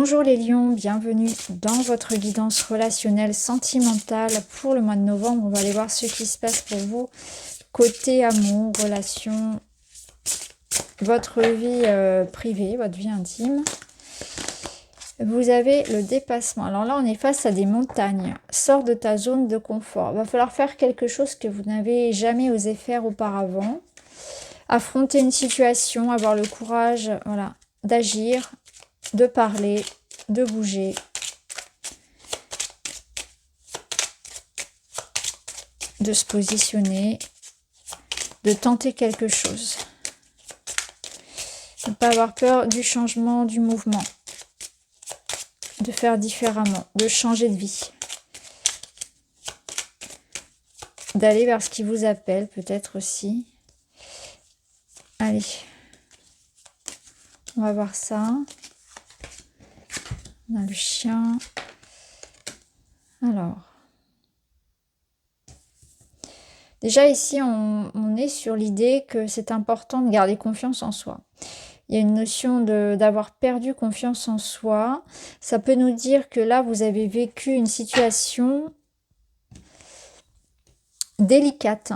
Bonjour les lions, bienvenue dans votre guidance relationnelle sentimentale pour le mois de novembre. On va aller voir ce qui se passe pour vous côté amour, relation, votre vie privée, votre vie intime. Vous avez le dépassement. Alors là, on est face à des montagnes. Sors de ta zone de confort. Il va falloir faire quelque chose que vous n'avez jamais osé faire auparavant. Affronter une situation, avoir le courage, voilà, d'agir, de parler, de bouger. De se positionner, de tenter quelque chose. Ne pas avoir peur du changement, du mouvement. De faire différemment, de changer de vie. D'aller vers ce qui vous appelle peut-être aussi. Allez, on va voir ça. On a le chien. Alors, déjà ici, on est sur l'idée que c'est important de garder confiance en soi. Il y a une notion d'avoir perdu confiance en soi. Ça peut nous dire que là, vous avez vécu une situation délicate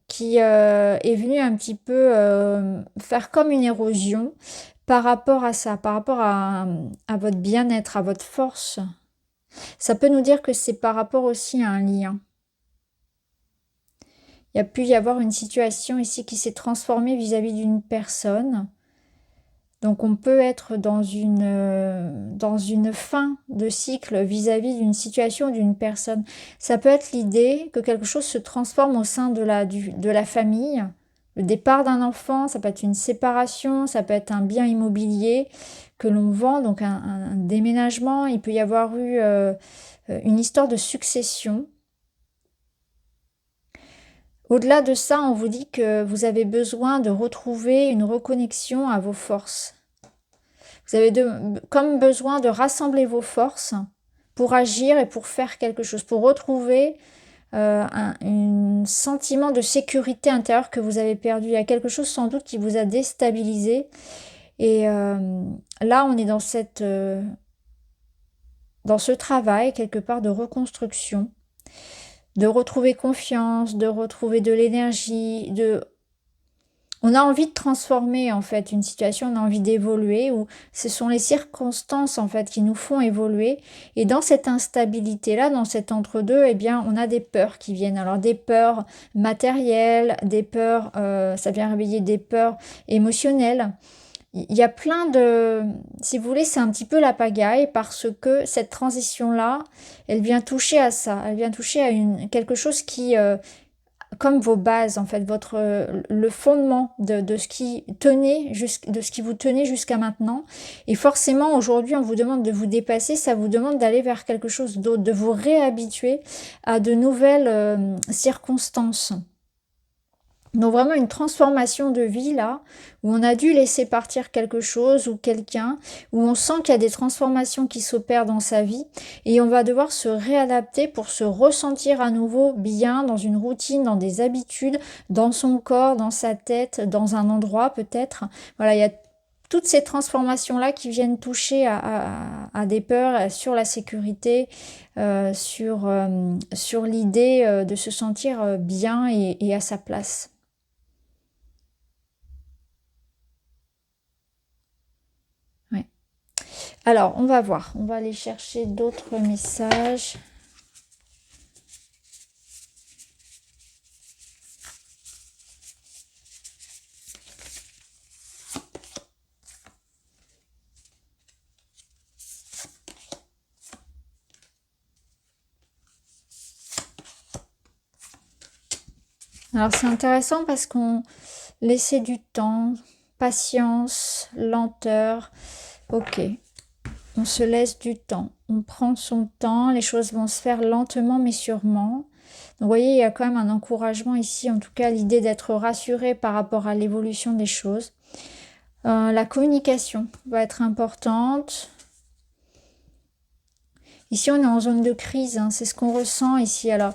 qui est venue un petit peu faire comme une érosion par rapport à ça, par rapport à votre bien-être, à votre force. Ça peut nous dire que c'est par rapport aussi à un lien. Il y a pu y avoir une situation ici qui s'est transformée vis-à-vis d'une personne. Donc on peut être dans une fin de cycle vis-à-vis d'une situation, d'une personne. Ça peut être l'idée que quelque chose se transforme au sein de la famille. Le départ d'un enfant, ça peut être une séparation, ça peut être un bien immobilier que l'on vend, donc un déménagement. Il peut y avoir eu une histoire de succession. Au-delà de ça, on vous dit que vous avez besoin de retrouver une reconnexion à vos forces. Vous avez comme besoin de rassembler vos forces pour agir et pour faire quelque chose, pour retrouver un sentiment de sécurité intérieure que vous avez perdu. Il y a quelque chose sans doute qui vous a déstabilisé. Et là, on est dans ce travail, quelque part, de reconstruction, de retrouver confiance, de retrouver de l'énergie, on a envie de transformer en fait une situation, on a envie d'évoluer, ou ce sont les circonstances en fait qui nous font évoluer. Et dans cette instabilité-là, dans cet entre-deux, eh bien, on a des peurs qui viennent. Alors des peurs matérielles, des peurs, ça vient réveiller des peurs émotionnelles. Il y a plein de... Si vous voulez, c'est un petit peu la pagaille parce que cette transition-là, elle vient toucher à ça. Elle vient toucher à quelque chose qui... comme vos bases, en fait, le fondement de ce qui vous tenait jusqu'à maintenant. Et forcément, aujourd'hui, on vous demande de vous dépasser, ça vous demande d'aller vers quelque chose d'autre, de vous réhabituer à de nouvelles circonstances. Donc vraiment une transformation de vie là, où on a dû laisser partir quelque chose ou quelqu'un, où on sent qu'il y a des transformations qui s'opèrent dans sa vie et on va devoir se réadapter pour se ressentir à nouveau bien dans une routine, dans des habitudes, dans son corps, dans sa tête, dans un endroit peut-être. Voilà, il y a toutes ces transformations-là qui viennent toucher à des peurs sur la sécurité, sur l'idée de se sentir bien et à sa place. Alors, on va voir. On va aller chercher d'autres messages. Alors, c'est intéressant parce qu'on laissait du temps, patience, lenteur. Ok. On se laisse du temps, on prend son temps, les choses vont se faire lentement mais sûrement. Donc vous voyez, il y a quand même un encouragement ici, en tout cas l'idée d'être rassuré par rapport à l'évolution des choses. La communication va être importante. Ici, on est en zone de crise, hein, c'est ce qu'on ressent ici. Alors,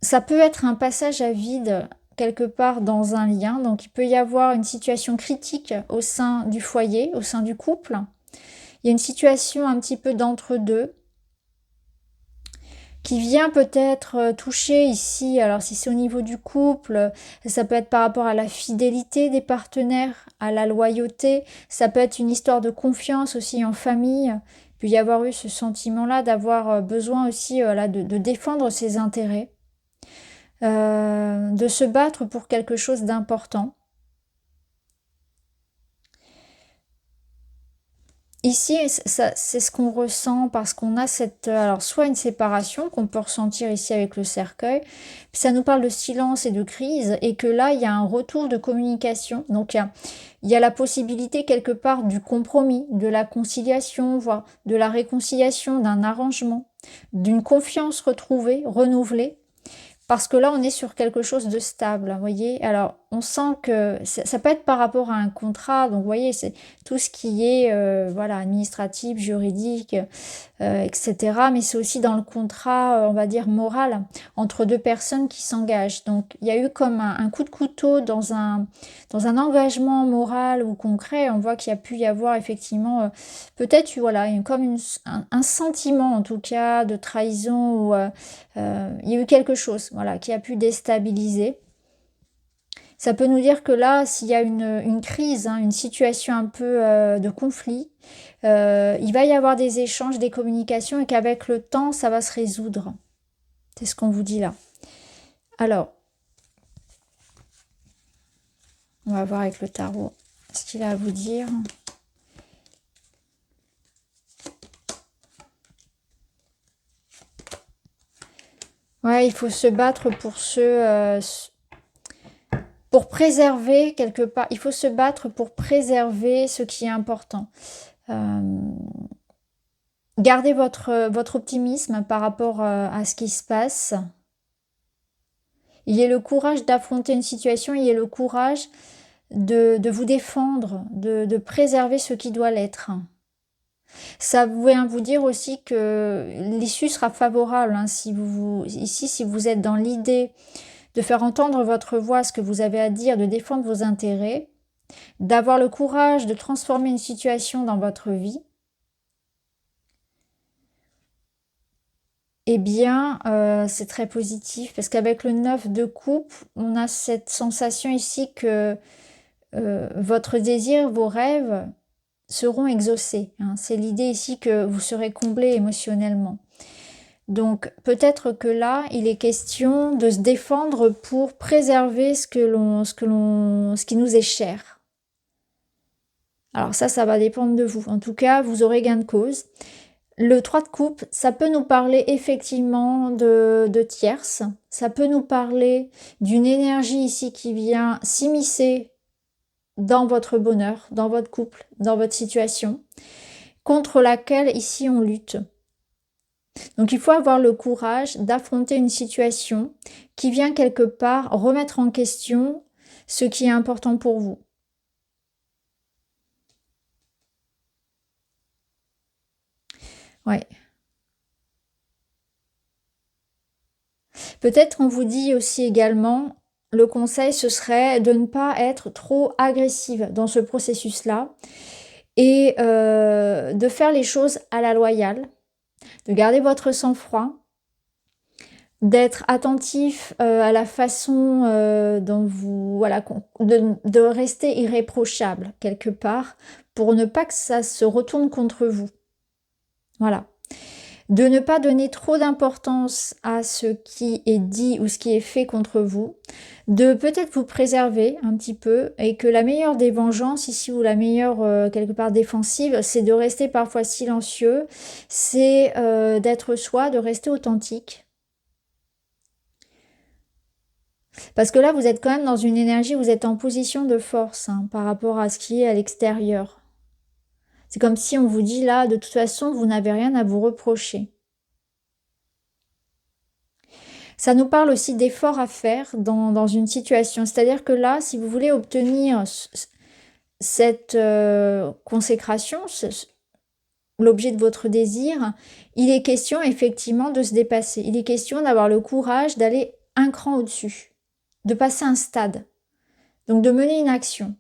ça peut être un passage à vide quelque part dans un lien. Donc, il peut y avoir une situation critique au sein du foyer, au sein du couple. Il y a une situation un petit peu d'entre-deux qui vient peut-être toucher ici, alors si c'est au niveau du couple, ça peut être par rapport à la fidélité des partenaires, à la loyauté, ça peut être une histoire de confiance aussi en famille. Il peut y avoir eu ce sentiment-là d'avoir besoin aussi là, de défendre ses intérêts, de se battre pour quelque chose d'important. Ici, c'est ce qu'on ressent parce qu'on a cette, alors soit une séparation qu'on peut ressentir ici avec le cercueil, puis ça nous parle de silence et de crise, et que là, il y a un retour de communication. Donc, il y a la possibilité quelque part du compromis, de la conciliation, voire de la réconciliation, d'un arrangement, d'une confiance retrouvée, renouvelée. Parce que là, on est sur quelque chose de stable, vous voyez. Alors, on sent que ça peut être par rapport à un contrat. Donc, vous voyez, c'est tout ce qui est voilà, administratif, juridique, etc. Mais c'est aussi dans le contrat, on va dire, moral, entre deux personnes qui s'engagent. Donc, il y a eu comme un coup de couteau dans un engagement moral ou concret. On voit qu'il y a pu y avoir effectivement, peut-être, voilà, comme un sentiment, en tout cas, de trahison ou il y a eu quelque chose, voilà, qui a pu déstabiliser. Ça peut nous dire que là, s'il y a une crise, hein, une situation un peu de conflit, il va y avoir des échanges, des communications et qu'avec le temps, ça va se résoudre. C'est ce qu'on vous dit là. Alors, on va voir avec le tarot ce qu'il a à vous dire. Ouais, il faut se battre pour préserver quelque part. Il faut se battre pour préserver ce qui est important. Gardez votre optimisme par rapport à ce qui se passe. Ayez le courage d'affronter une situation, ayez le courage de vous défendre, de préserver ce qui doit l'être. Ça vient vous dire aussi que l'issue sera favorable. Hein, ici, si vous êtes dans l'idée de faire entendre votre voix, ce que vous avez à dire, de défendre vos intérêts, d'avoir le courage de transformer une situation dans votre vie, eh bien, c'est très positif parce qu'avec le 9 de coupe, on a cette sensation ici que votre désir, vos rêves seront exaucés. Hein. C'est l'idée ici que vous serez comblé émotionnellement. Donc peut-être que là, il est question de se défendre pour préserver ce qui nous est cher. Alors ça va dépendre de vous. En tout cas, vous aurez gain de cause. Le 3 de coupe, ça peut nous parler effectivement de tierces. Ça peut nous parler d'une énergie ici qui vient s'immiscer dans votre bonheur, dans votre couple, dans votre situation, contre laquelle ici on lutte. Donc il faut avoir le courage d'affronter une situation qui vient quelque part remettre en question ce qui est important pour vous. Ouais. Peut-être on vous dit aussi également, le conseil ce serait de ne pas être trop agressive dans ce processus-là et de faire les choses à la loyale, de garder votre sang-froid, d'être attentif à la façon dont vous... Voilà, de rester irréprochable quelque part pour ne pas que ça se retourne contre vous. Voilà. De ne pas donner trop d'importance à ce qui est dit ou ce qui est fait contre vous, de peut-être vous préserver un petit peu et que la meilleure des vengeances ici ou la meilleure quelque part défensive, c'est de rester parfois silencieux, c'est d'être soi, de rester authentique. Parce que là, vous êtes quand même dans une énergie, vous êtes en position de force hein, par rapport à ce qui est à l'extérieur. C'est comme si on vous dit là, de toute façon, vous n'avez rien à vous reprocher. Ça nous parle aussi d'efforts à faire dans une situation. C'est-à-dire que là, si vous voulez obtenir cette consécration, l'objet de votre désir, il est question effectivement de se dépasser. Il est question d'avoir le courage d'aller un cran au-dessus, de passer un stade. Donc de mener une action.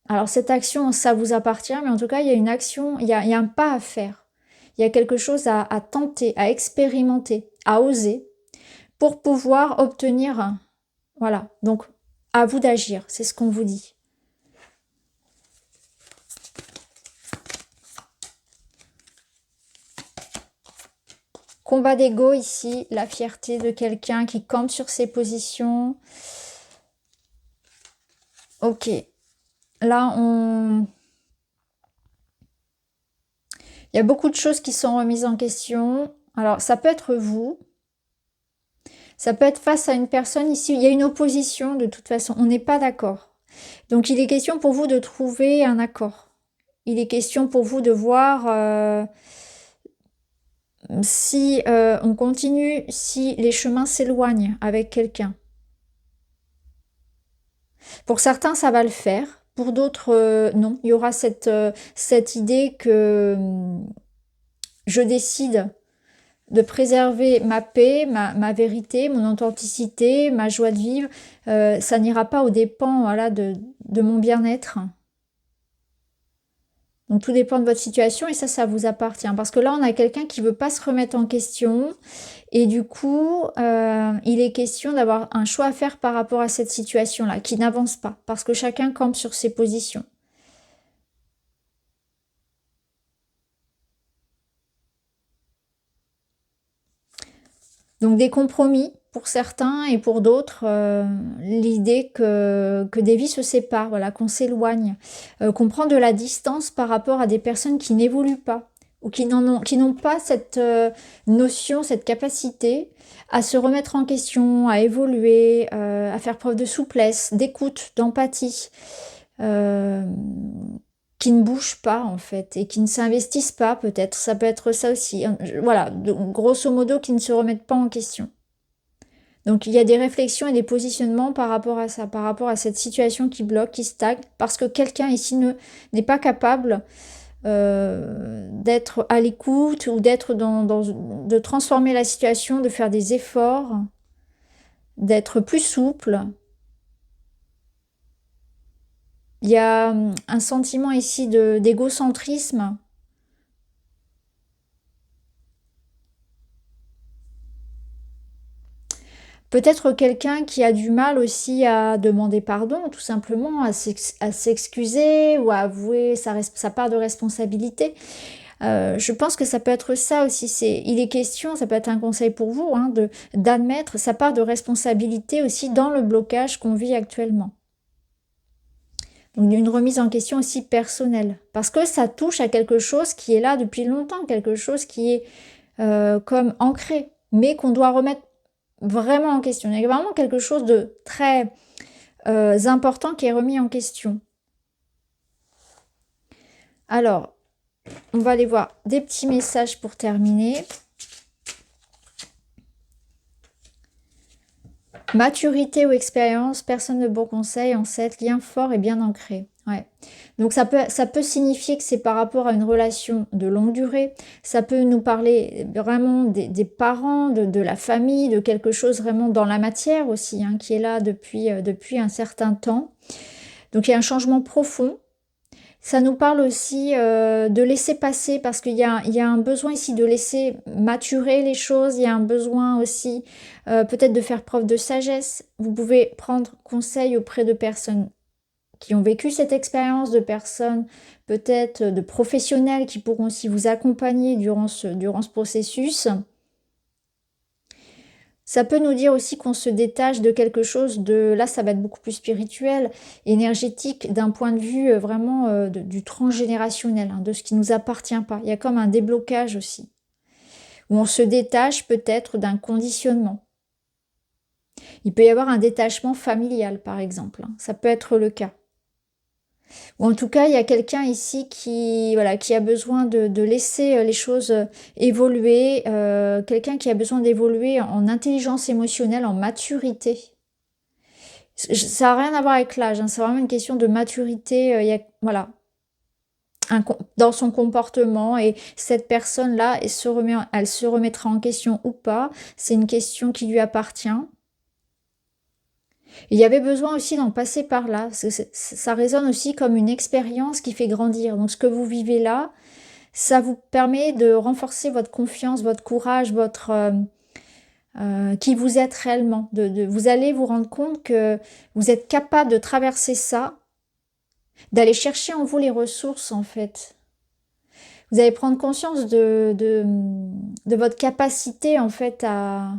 Alors cette action, ça vous appartient, mais en tout cas, il y a une action, il y a un pas à faire. Il y a quelque chose à tenter, à expérimenter, à oser, pour pouvoir obtenir, voilà. Donc, à vous d'agir, c'est ce qu'on vous dit. Combat d'ego ici, la fierté de quelqu'un qui campe sur ses positions. Ok. Là, il y a beaucoup de choses qui sont remises en question. Alors, ça peut être vous. Ça peut être face à une personne ici. Il y a une opposition de toute façon. On n'est pas d'accord. Donc, il est question pour vous de trouver un accord. Il est question pour vous de voir si on continue, si les chemins s'éloignent avec quelqu'un. Pour certains, ça va le faire. Pour d'autres, non. Il y aura cette idée que je décide de préserver ma paix, ma vérité, mon authenticité, ma joie de vivre. Ça n'ira pas aux dépens, voilà, de mon bien-être. Donc tout dépend de votre situation et ça vous appartient. Parce que là, on a quelqu'un qui veut pas se remettre en question. Et du coup, il est question d'avoir un choix à faire par rapport à cette situation-là, qui n'avance pas. Parce que chacun campe sur ses positions. Donc des compromis pour certains et pour d'autres, l'idée que des vies se séparent, voilà, qu'on s'éloigne, qu'on prend de la distance par rapport à des personnes qui n'évoluent pas ou qui n'ont pas cette notion, cette capacité à se remettre en question, à évoluer, à faire preuve de souplesse, d'écoute, d'empathie. Qui ne bougent pas en fait et qui ne s'investissent pas peut-être, ça peut être ça aussi, voilà, grosso modo qui ne se remettent pas en question. Donc il y a des réflexions et des positionnements par rapport à ça, par rapport à cette situation qui bloque, qui stagne, parce que quelqu'un ici n'est pas capable d'être à l'écoute ou d'être de transformer la situation, de faire des efforts, d'être plus souple. Il y a un sentiment ici d'égocentrisme. Peut-être quelqu'un qui a du mal aussi à demander pardon, tout simplement, à s'excuser ou à avouer sa part de responsabilité. Je pense que ça peut être ça aussi. Il est question, ça peut être un conseil pour vous, hein, d'admettre sa part de responsabilité aussi dans le blocage qu'on vit actuellement. Donc une remise en question aussi personnelle. Parce que ça touche à quelque chose qui est là depuis longtemps, quelque chose qui est comme ancré, mais qu'on doit remettre vraiment en question. Il y a vraiment quelque chose de très important qui est remis en question. Alors, on va aller voir des petits messages pour terminer. Maturité ou expérience, personne de bon conseil, en 7, lien fort et bien ancré. Ouais. Donc ça peut signifier que c'est par rapport à une relation de longue durée. Ça peut nous parler vraiment des parents, de la famille, de quelque chose vraiment dans la matière aussi, hein, qui est là depuis un certain temps. Donc il y a un changement profond. Ça nous parle aussi de laisser passer parce qu'il y a un besoin ici de laisser maturer les choses. Il y a un besoin aussi peut-être de faire preuve de sagesse. Vous pouvez prendre conseil auprès de personnes qui ont vécu cette expérience, de personnes peut-être de professionnels qui pourront aussi vous accompagner durant ce processus. Ça peut nous dire aussi qu'on se détache de quelque chose là ça va être beaucoup plus spirituel, énergétique, d'un point de vue vraiment du transgénérationnel, hein, de ce qui ne nous appartient pas. Il y a comme un déblocage aussi, où on se détache peut-être d'un conditionnement. Il peut y avoir un détachement familial par exemple, hein. Ça peut être le cas. Ou en tout cas, il y a quelqu'un ici qui a besoin de laisser les choses évoluer, quelqu'un qui a besoin d'évoluer en intelligence émotionnelle, en maturité. Ça n'a rien à voir avec l'âge, hein, c'est vraiment une question de maturité, dans son comportement, et cette personne-là, elle se remettra en question ou pas, c'est une question qui lui appartient. Et il y avait besoin aussi d'en passer par là, parce que ça résonne aussi comme une expérience qui fait grandir. Donc ce que vous vivez là, ça vous permet de renforcer votre confiance, votre courage, votre qui vous êtes réellement. Vous allez vous rendre compte que vous êtes capable de traverser ça, d'aller chercher en vous les ressources en fait. Vous allez prendre conscience de votre capacité en fait à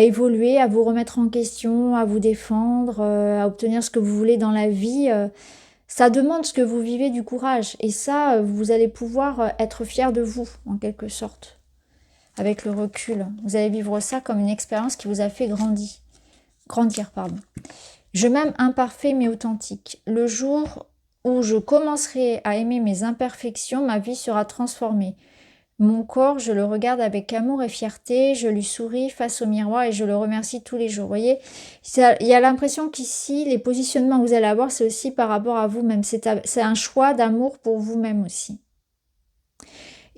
évoluer, à vous remettre en question, à vous défendre, à obtenir ce que vous voulez dans la vie. Ça demande ce que vous vivez du courage. Et ça, vous allez pouvoir être fier de vous, en quelque sorte, avec le recul. Vous allez vivre ça comme une expérience qui vous a fait grandir. Je m'aime imparfait mais authentique. Le jour où je commencerai à aimer mes imperfections, ma vie sera transformée. Mon corps, je le regarde avec amour et fierté, je lui souris face au miroir et je le remercie tous les jours. Vous voyez, il y a l'impression qu'ici, les positionnements que vous allez avoir, c'est aussi par rapport à vous-même. C'est un choix d'amour pour vous-même aussi.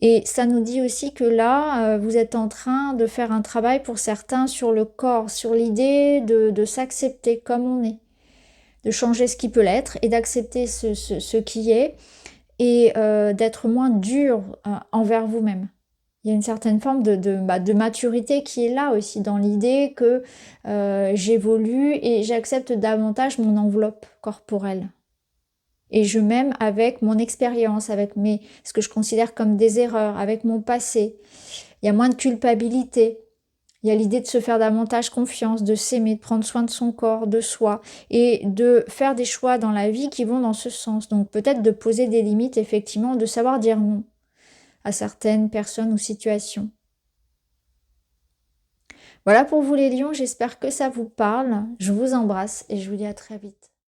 Et ça nous dit aussi que là, vous êtes en train de faire un travail pour certains sur le corps, sur l'idée de s'accepter comme on est, de changer ce qui peut l'être et d'accepter ce qui est et d'être moins dur envers vous-même. Il y a une certaine forme de maturité qui est là aussi, dans l'idée que j'évolue et j'accepte davantage mon enveloppe corporelle. Et je m'aime avec mon expérience, avec ce que je considère comme des erreurs, avec mon passé. Il y a moins de culpabilité. Il y a l'idée de se faire davantage confiance, de s'aimer, de prendre soin de son corps, de soi, et de faire des choix dans la vie qui vont dans ce sens. Donc peut-être de poser des limites, effectivement, de savoir dire non à certaines personnes ou situations. Voilà pour vous les lions, j'espère que ça vous parle. Je vous embrasse et je vous dis à très vite.